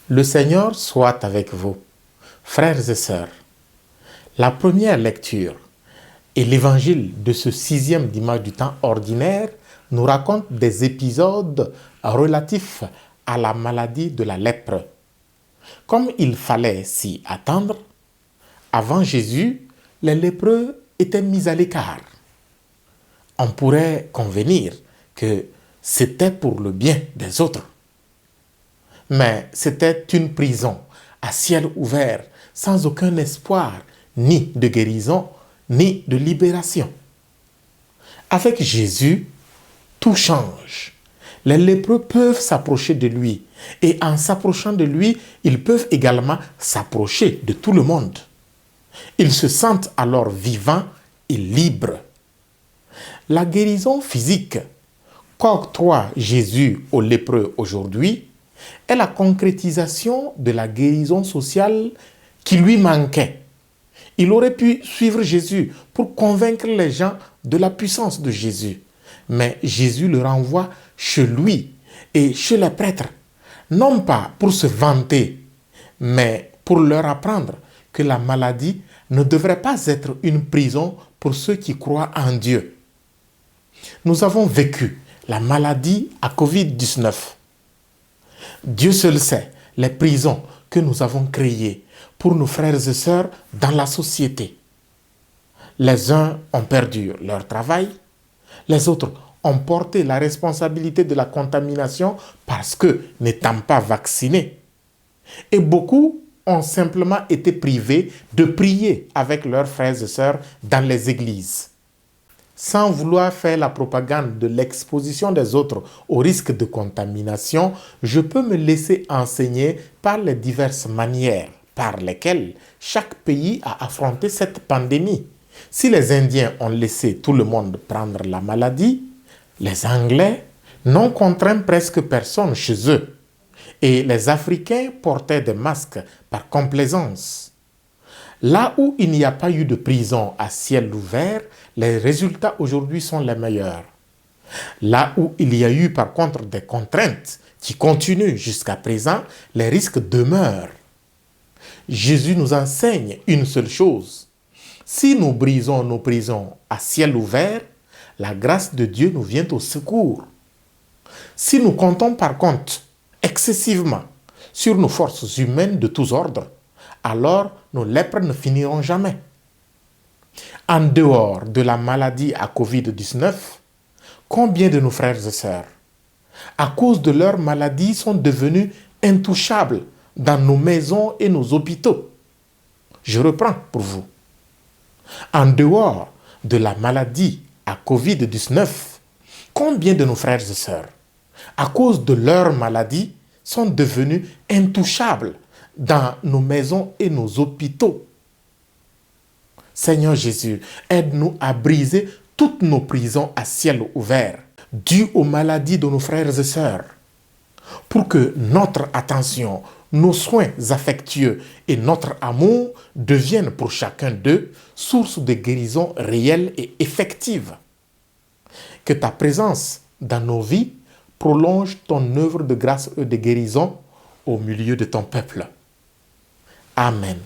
Le Seigneur soit avec vous, frères et sœurs. La première lecture et l'évangile de ce 6e dimanche du temps ordinaire nous raconte des épisodes relatifs à la maladie de la lèpre. Comme il fallait s'y attendre, avant Jésus, les lépreux étaient mis à l'écart. On pourrait convenir que c'était pour le bien des autres. Mais c'était une prison à ciel ouvert, sans aucun espoir, ni de guérison, ni de libération. Avec Jésus, tout change. Les lépreux peuvent s'approcher de lui, et en s'approchant de lui, ils peuvent également s'approcher de tout le monde. Ils se sentent alors vivants et libres. La guérison physique qu'octroie Jésus aux lépreux aujourd'hui est la concrétisation de la guérison sociale qui lui manquait. Il aurait pu suivre Jésus pour convaincre les gens de la puissance de Jésus. Mais Jésus le renvoie chez lui et chez les prêtres, non pas pour se vanter, mais pour leur apprendre que la maladie ne devrait pas être une prison pour ceux qui croient en Dieu. Nous avons vécu la maladie à Covid-19. Dieu seul sait les prisons que nous avons créées pour nos frères et sœurs dans la société. Les uns ont perdu leur travail, les autres ont porté la responsabilité de la contamination parce que n'étant pas vaccinés. Et beaucoup ont simplement été privés de prier avec leurs frères et sœurs dans les églises. Sans vouloir faire la propagande de l'exposition des autres au risque de contamination, je peux me laisser enseigner par les diverses manières par lesquelles chaque pays a affronté cette pandémie. Si les Indiens ont laissé tout le monde prendre la maladie, les Anglais n'ont contraint presque personne chez eux. Et les Africains portaient des masques par complaisance. Là où il n'y a pas eu de prison à ciel ouvert, les résultats aujourd'hui sont les meilleurs. Là où il y a eu par contre des contraintes qui continuent jusqu'à présent, les risques demeurent. Jésus nous enseigne une seule chose. Si nous brisons nos prisons à ciel ouvert, la grâce de Dieu nous vient au secours. Si nous comptons par contre excessivement sur nos forces humaines de tous ordres, alors nos lèpres ne finiront jamais. En dehors de la maladie à Covid-19, combien de nos frères et sœurs, à cause de leur maladie, sont devenus intouchables dans nos maisons et nos hôpitaux? Je reprends pour vous. En dehors de la maladie à Covid-19, combien de nos frères et sœurs, à cause de leur maladie, sont devenus intouchables dans nos maisons et nos hôpitaux? Seigneur Jésus, aide-nous à briser toutes nos prisons à ciel ouvert, dues aux maladies de nos frères et sœurs, pour que notre attention, nos soins affectueux et notre amour deviennent pour chacun d'eux source de guérison réelle et effective. Que ta présence dans nos vies prolonge ton œuvre de grâce et de guérison au milieu de ton peuple. Amen.